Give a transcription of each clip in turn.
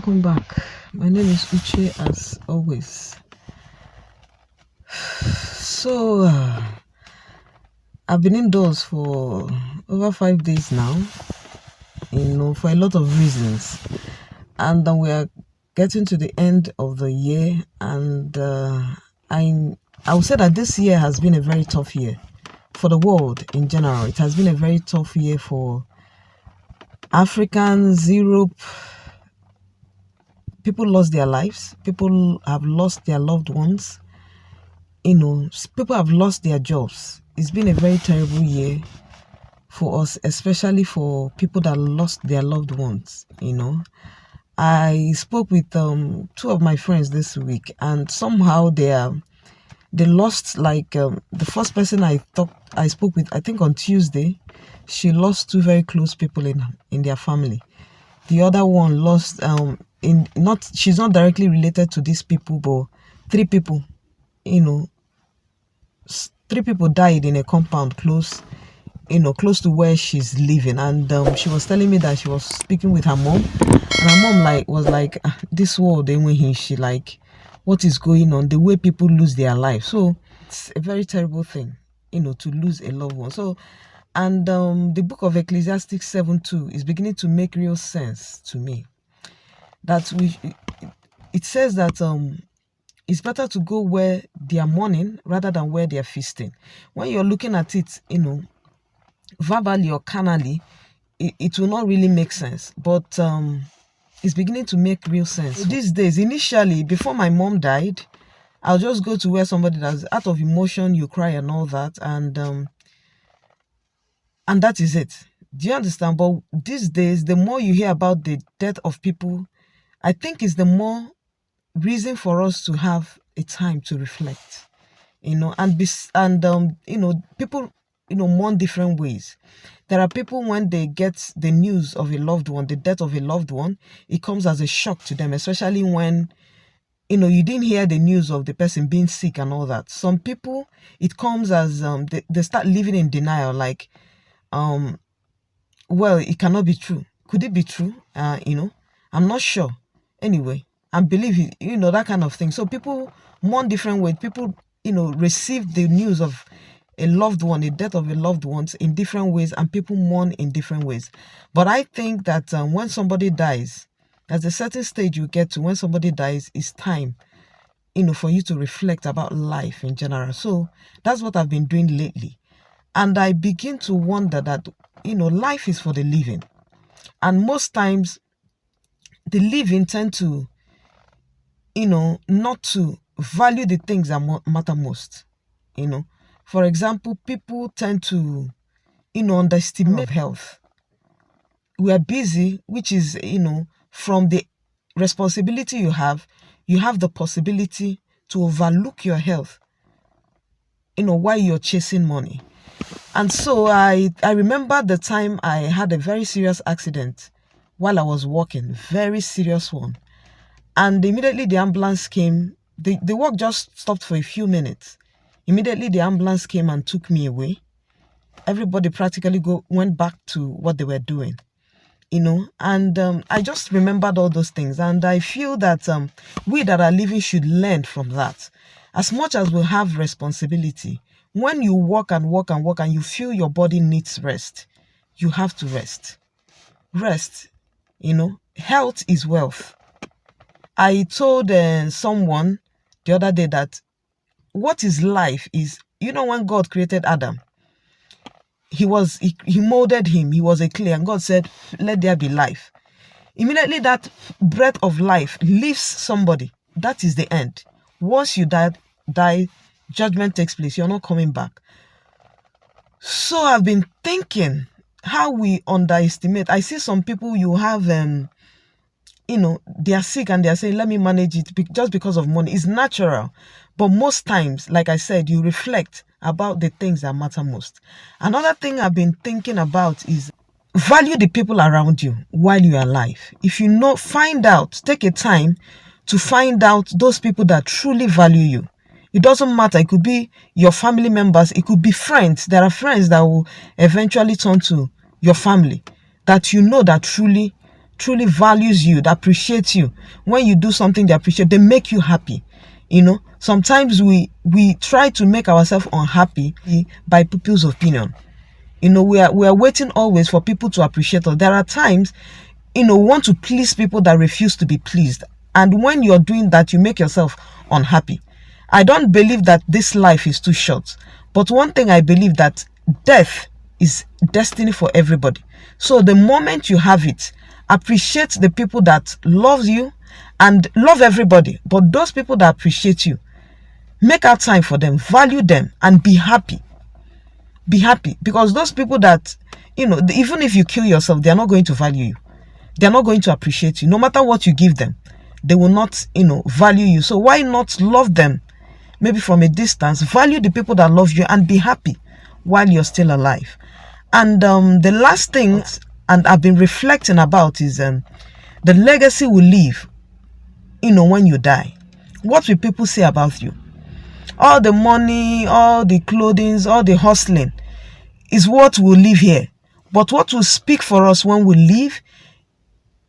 welcome back. My name is Uche as always. So, I've been indoors for over 5 days now, for a lot of reasons. And then we are getting to the end of the year, and I would say that this year has been a very tough year for the world in general. It has been a very tough year for Africans, Europe. People lost their lives. People have lost their loved ones. People have lost their jobs. It's been a very terrible year for us, especially for people that lost their loved ones. I spoke with two of my friends this week, and somehow they lost the first person I spoke with, I think on Tuesday. She lost two very close people in their family. The other one lost she's not directly related to these people, but three people died in a compound close to where she's living. And she was telling me that she was speaking with her mom, and her mom was like, this world she what is going on, the way people lose their life. So it's a very terrible thing to lose a loved one. So and the book of Ecclesiastes 7:2 is beginning to make real sense to me, that it says that it's better to go where they are mourning rather than where they are feasting. When you're looking at it, verbally or carnally, it will not really make sense. But it's beginning to make real sense. These days, initially, before my mom died, I'll just go to where somebody that's out of emotion, you cry and all that, and that is it. Do you understand? But these days, the more you hear about the death of people, I think it's the more reason for us to have a time to reflect, people, mourn different ways. There are people, when they get the news of a loved one, the death of a loved one, it comes as a shock to them, especially when, you didn't hear the news of the person being sick and all that. Some people, it comes as, they start living in denial, well, it cannot be true. Could it be true? I'm not sure. Anyway, I believe that kind of thing. So people mourn different ways. People, receive the news of a loved one, the death of a loved one, in different ways, and people mourn in different ways. But I think that when somebody dies, there's a certain stage you get to when somebody dies, it's time, for you to reflect about life in general. So that's what I've been doing lately. And I begin to wonder that, life is for the living. And most times, the living tend to, not to value the things that matter most. For example, people tend to, underestimate health. We are busy, which is, from the responsibility you have the possibility to overlook your health, while you're chasing money. And so I remember the time I had a very serious accident while I was walking, very serious one. And immediately the ambulance came. The work just stopped for a few minutes. Immediately the ambulance came and took me away. Everybody practically went back to what they were doing, and I just remembered all those things. And I feel that we that are living should learn from that. As much as we have responsibility, when you walk and walk and walk and you feel your body needs rest, you have to rest. Rest, health is wealth. I told someone the other day that what is life is, when God created Adam, he molded him, he was a clay, and God said, let there be life. Immediately that breath of life leaves somebody. That is the end. Once you die, judgment takes place. You're not coming back. So I've been thinking how we underestimate. I see some people, you have they are sick and they are saying, let me manage it just because of money. It's natural. But most times, like I said, you reflect about the things that matter most. Another thing I've been thinking about is value the people around you while you are alive. If take a time to find out those people that truly value you. It doesn't matter. It could be your family members. It could be friends. There are friends that will eventually turn to your family that that truly values you, that appreciates you. When you do something they appreciate, they make you happy. Sometimes we try to make ourselves unhappy by people's opinion. We are waiting always for people to appreciate us. There are times, we want to please people that refuse to be pleased. And when you're doing that, you make yourself unhappy. I don't believe that this life is too short. But one thing I believe, that death is destiny for everybody. So the moment you have it, appreciate the people that love you and love everybody. But those people that appreciate you, make out time for them, value them, and be happy. Be happy, because those people that, even if you kill yourself, they are not going to value you. They are not going to appreciate you. No matter what you give them, they will not, value you. So why not love them, maybe from a distance, value the people that love you, and be happy while you're still alive. And the last thing, and I've been reflecting about, is the legacy we leave, when you die. What will people say about you? All the money, all the clothing, all the hustling is what we'll leave here. But what will speak for us when we leave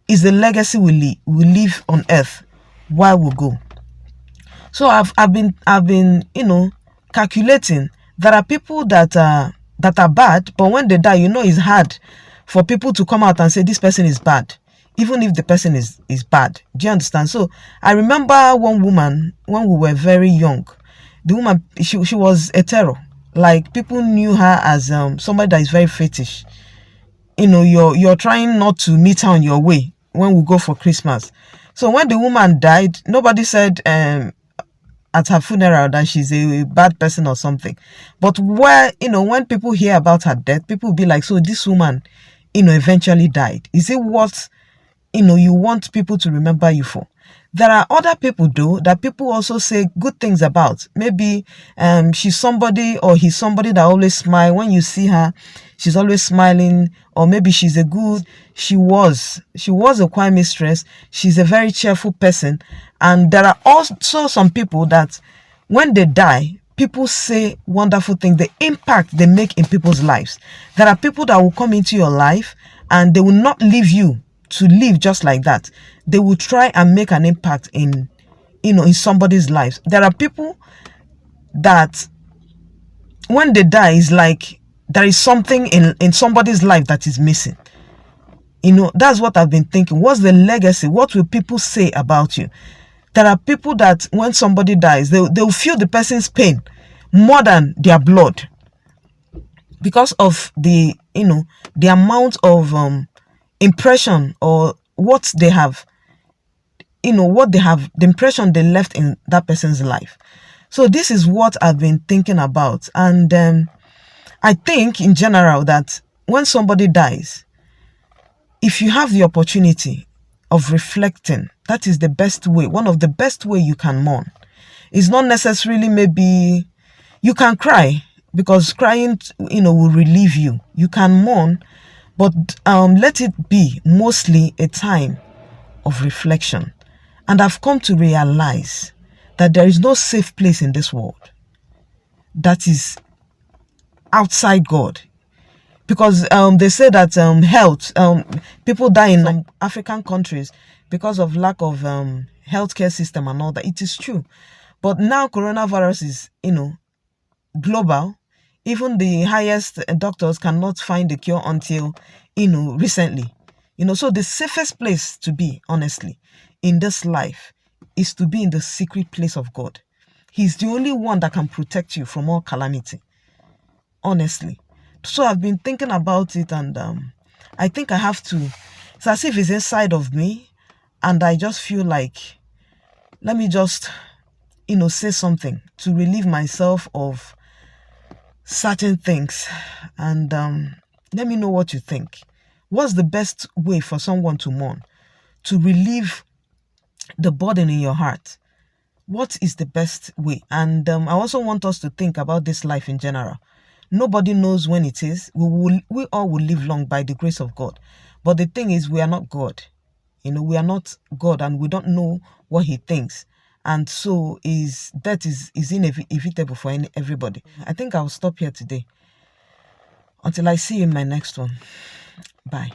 is the legacy we leave on earth while we go. So I've been calculating. There are people that are bad, but when they die, it's hard for people to come out and say this person is bad, even if the person is bad. Do you understand? So I remember one woman when we were very young. The woman, she was a terror. Like, people knew her as somebody that is very fetish. You're trying not to meet her on your way when we go for Christmas. So when the woman died, nobody said at her funeral that she's a bad person or something. But when people hear about her death, people will be like, so this woman, eventually died. Is it what, you want people to remember you for? There are other people, though, that people also say good things about. Maybe she's somebody, or he's somebody that always smiles. When you see her, she's always smiling. Or maybe she was a choir mistress. She's a very cheerful person. And there are also some people that when they die, people say wonderful things, the impact they make in people's lives. There are people that will come into your life and they will not leave you to live just like that. They will try and make an impact in somebody's life. There are people that when they die, it's like there is something in somebody's life that is missing. That's what I've been thinking. What's the legacy? What will people say about you? There are people that when somebody dies, they'll feel the person's pain more than their blood, because of the amount of impression, or what they have, the impression they left in that person's life. So this is what I've been thinking about. And I think in general that when somebody dies, if you have the opportunity of reflecting, that is the best way. One of the best way you can mourn. It's not necessarily, maybe you can cry, because crying, will relieve you. You can mourn, but let it be mostly a time of reflection. And I've come to realize that there is no safe place in this world that is outside God. Because they say that health, people die in some African countries because of lack of healthcare system and all that. It is true. But now coronavirus is, global. Even the highest doctors cannot find the cure until, recently. So the safest place to be, honestly, in this life is to be in the secret place of God. He's the only one that can protect you from all calamity. Honestly. So I've been thinking about it, and I think I have to. It's as if it's inside of me, and I just feel like, let me just, say something to relieve myself of certain things. And let me know what you think. What's the best way for someone to mourn, to relieve the burden in your heart? What is the best way? And I also want us to think about this life in general. Nobody knows when it is. We all will live long by the grace of God. But the thing is, we are not God. We are not God, and we don't know what He thinks. And so death is inevitable for everybody. I think I'll stop here today until I see you in my next one. Bye.